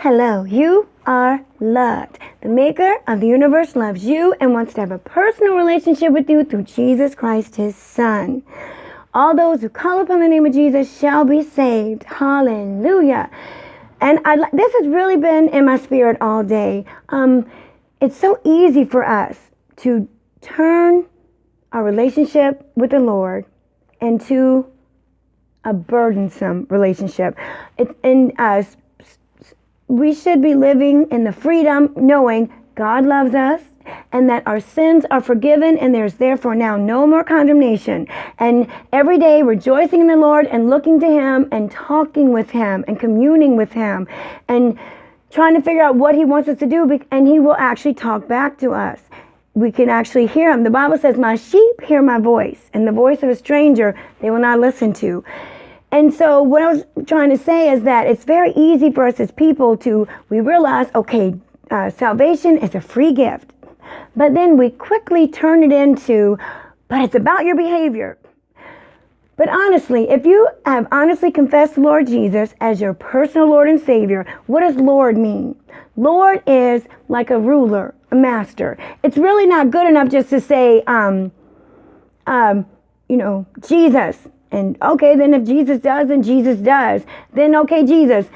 Hello, you are loved. The maker of the universe loves you and wants to have a personal relationship with you through Jesus Christ, his son. All those who call upon the name of Jesus shall be saved. Hallelujah. And this has really been in my spirit all day. It's so easy for us to turn our relationship with the Lord into a burdensome relationship. We should be living in the freedom, knowing God loves us and that our sins are forgiven and there's therefore now no more condemnation. And every day rejoicing in the Lord and looking to him and talking with him and communing with him and trying to figure out what he wants us to do, and he will actually talk back to us. We can actually hear him. The Bible says, my sheep hear my voice, and the voice of a stranger they will not listen to. And so what I was trying to say is that it's very easy for us as people we realize, okay, salvation is a free gift. But then we quickly turn it into, but it's about your behavior. But honestly, if you have honestly confessed the Lord Jesus as your personal Lord and Savior, what does Lord mean? Lord is like a ruler, a master. It's really not good enough just to say, Jesus. And okay, then if Jesus does, then Jesus does. Then okay, Jesus.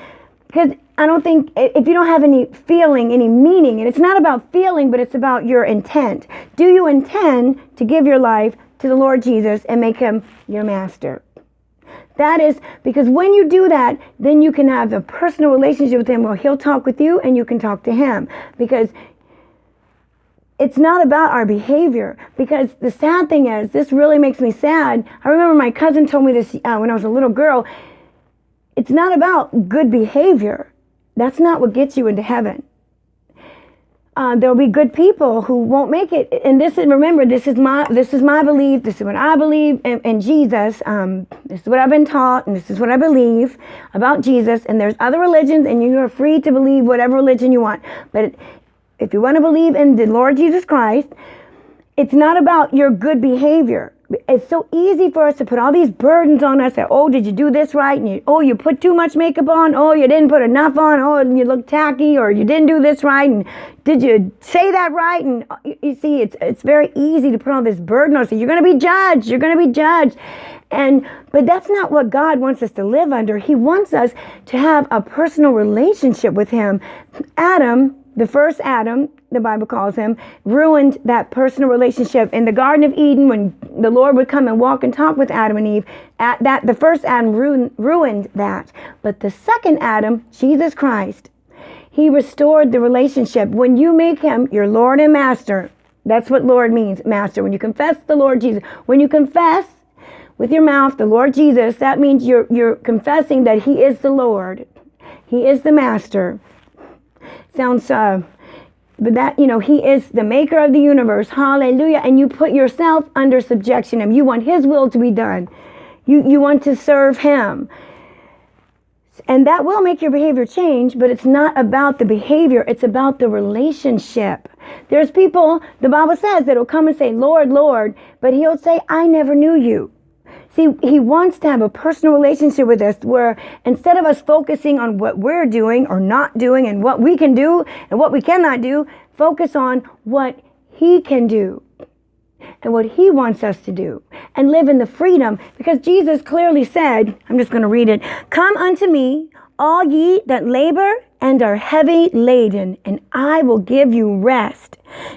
Because I don't think, if you don't have any feeling, any meaning, and it's not about feeling, but it's about your intent. Do you intend to give your life to the Lord Jesus and make him your master? That is, because when you do that, then you can have a personal relationship with him where he'll talk with you and you can talk to him. Because it's not about our behavior. Because the sad thing is, this really makes me sad. I remember my cousin told me this when I was a little girl. It's not about good behavior. That's not what gets you into heaven. There'll be good people who won't make it. And remember, this is my belief. This is what I believe in Jesus. This is what I've been taught, and this is what I believe about Jesus. And there's other religions, and you are free to believe whatever religion you want. But if you want to believe in the Lord Jesus Christ, it's not about your good behavior. It's so easy for us to put all these burdens on us that, oh, did you do this right? And you put too much makeup on. Oh, you didn't put enough on. Oh, and you look tacky, or you didn't do this right. And did you say that right? And you see, it's very easy to put all this burden on us. So you're going to be judged. You're going to be judged. But that's not what God wants us to live under. He wants us to have a personal relationship with him. Adam, the first Adam, the Bible calls him, ruined that personal relationship. In the Garden of Eden, when the Lord would come and walk and talk with Adam and Eve, the first Adam ruined that. But the second Adam, Jesus Christ, he restored the relationship. When you make him your Lord and Master, that's what Lord means, Master. When you confess the Lord Jesus, when you confess with your mouth the Lord Jesus, that means you're confessing that he is the Lord. He is the Master. Sounds, but that, he is the maker of the universe. Hallelujah. And you put yourself under subjection to him. You want his will to be done. You want to serve him. And that will make your behavior change, but it's not about the behavior. It's about the relationship. There's people, the Bible says, that will come and say, Lord, Lord, but he'll say, I never knew you. See, he wants to have a personal relationship with us where instead of us focusing on what we're doing or not doing and what we can do and what we cannot do, focus on what he can do and what he wants us to do and live in the freedom. Because Jesus clearly said, I'm just going to read it, come unto me, all ye that labor and are heavy laden, and I will give you rest.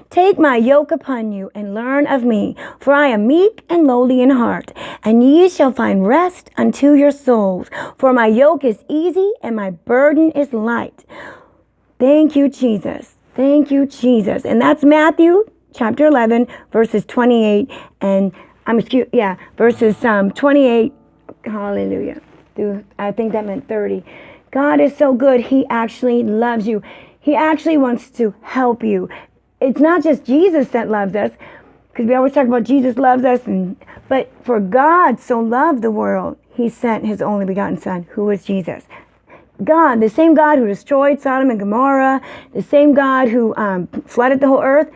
Take my yoke upon you and learn of me, for I am meek and lowly in heart, and ye shall find rest unto your souls. For my yoke is easy and my burden is light. Thank you, Jesus. Thank you, Jesus. And that's Matthew chapter 11, verses 28 and verses 28. Hallelujah. I think that meant 30. God is so good. He actually loves you. He actually wants to help you. It's not just Jesus that loves us, because we always talk about Jesus loves us, but for God so loved the world, he sent his only begotten son, who is Jesus. God, the same God who destroyed Sodom and Gomorrah, the same God who flooded the whole earth,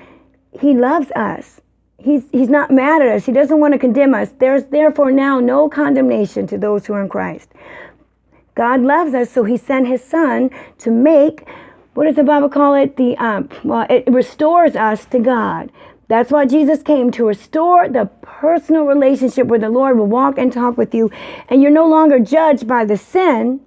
he loves us. He's not mad at us. He doesn't want to condemn us. There's therefore now no condemnation to those who are in Christ. God loves us, so he sent his son to make, what does the Bible call it? It restores us to God. That's why Jesus came, to restore the personal relationship where the Lord will walk and talk with you, and you're no longer judged by the sin,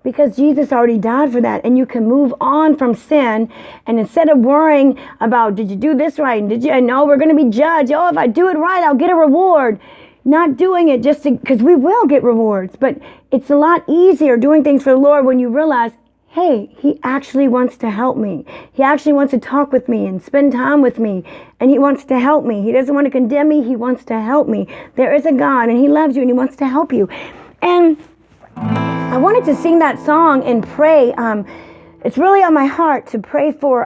because Jesus already died for that, and you can move on from sin. And instead of worrying about, did you do this right? And no, we're going to be judged. Oh, if I do it right, I'll get a reward. Not doing it just because we will get rewards, but it's a lot easier doing things for the Lord when you realize, hey, he actually wants to help me. He actually wants to talk with me and spend time with me, and he wants to help me. He doesn't want to condemn me. He wants to help me. There is a God, and he loves you, and he wants to help you. And I wanted to sing that song and pray. It's really on my heart to pray for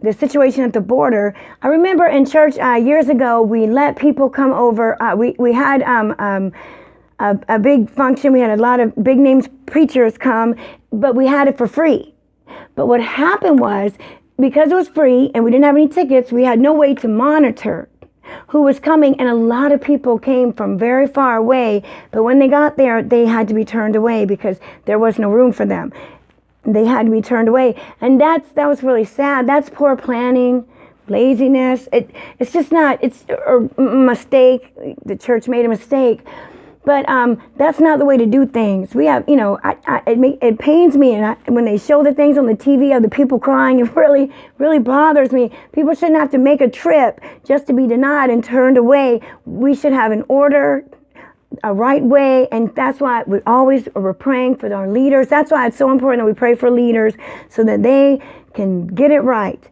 the situation at the border. I remember in church years ago, we let people come over. We had a big function. We had a lot of big names preachers come, but we had it for free. But what happened was, because it was free and we didn't have any tickets, we had no way to monitor who was coming, and a lot of people came from very far away, but when they got there, they had to be turned away because there was no room for them. They had to be turned away, and that was really sad. That's poor planning, laziness. It's just not, it's a mistake. The church made a mistake. But that's not the way to do things. We have, it pains me, and when they show the things on the TV of the people crying, it really, really bothers me. People shouldn't have to make a trip just to be denied and turned away. We should have an order, a right way, and that's why we're praying for our leaders. That's why it's so important that we pray for leaders so that they can get it right.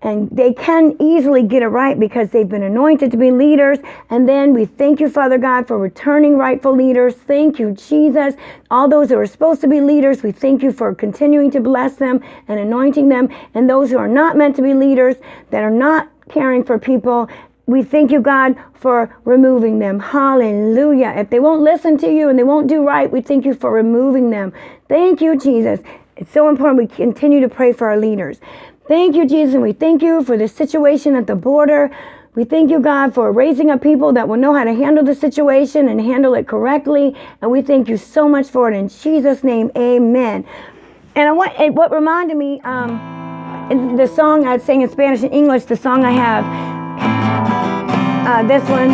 And they can easily get it right because they've been anointed to be leaders. And then we thank you, Father God, for returning rightful leaders. Thank you, Jesus. All those who are supposed to be leaders, we thank you for continuing to bless them and anointing them. And those who are not meant to be leaders, that are not caring for people, we thank you, God, for removing them. Hallelujah. If they won't listen to you and they won't do right, we thank you for removing them. Thank you, Jesus. It's so important we continue to pray for our leaders. Thank you, Jesus, and we thank you for the situation at the border. We thank you, God, for raising up people that will know how to handle the situation and handle it correctly. And we thank you so much for it. In Jesus' name, amen. And what reminded me, in the song I sang in Spanish and English, the song I have, this one.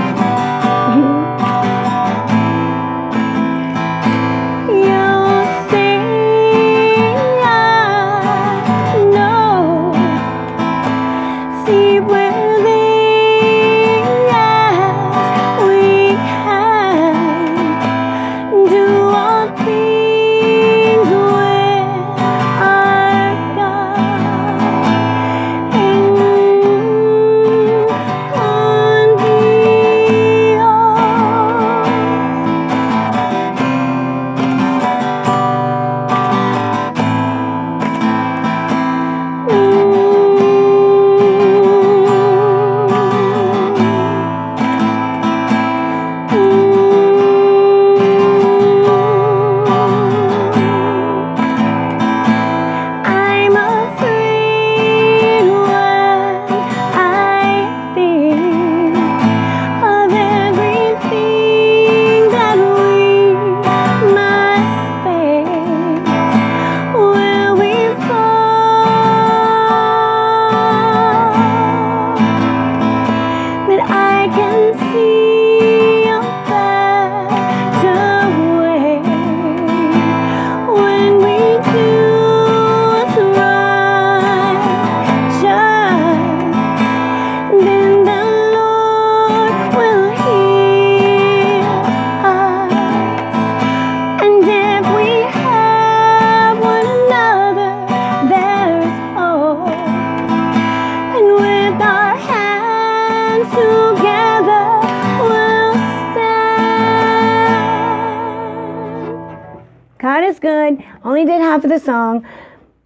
God is good. Only did half of the song.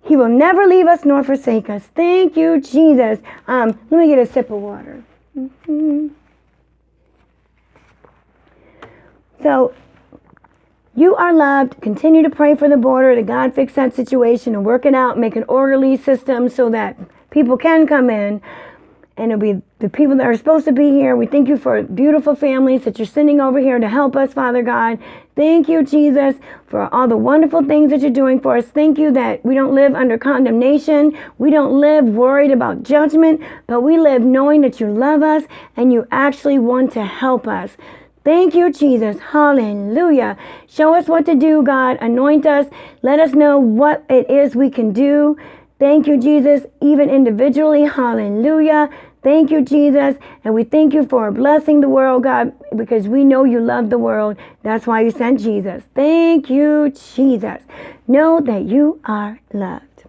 He will never leave us nor forsake us. Thank you, Jesus. Let me get a sip of water. So, you are loved. Continue to pray for the border, that God fix that situation and work it out, make an orderly system so that people can come in. and it'll be the people that are supposed to be here. We thank you for beautiful families that you're sending over here to help us, Father God. Thank you, Jesus, for all the wonderful things that you're doing for us. Thank you that we don't live under condemnation. We don't live worried about judgment, but we live knowing that you love us and you actually want to help us. Thank you, Jesus. Hallelujah. Show us what to do, God. Anoint us. Let us know what it is we can do. Thank you, Jesus, even individually. Hallelujah. Thank you, Jesus. And we thank you for blessing the world, God, because we know you love the world. That's why you sent Jesus. Thank you, Jesus. Know that you are loved.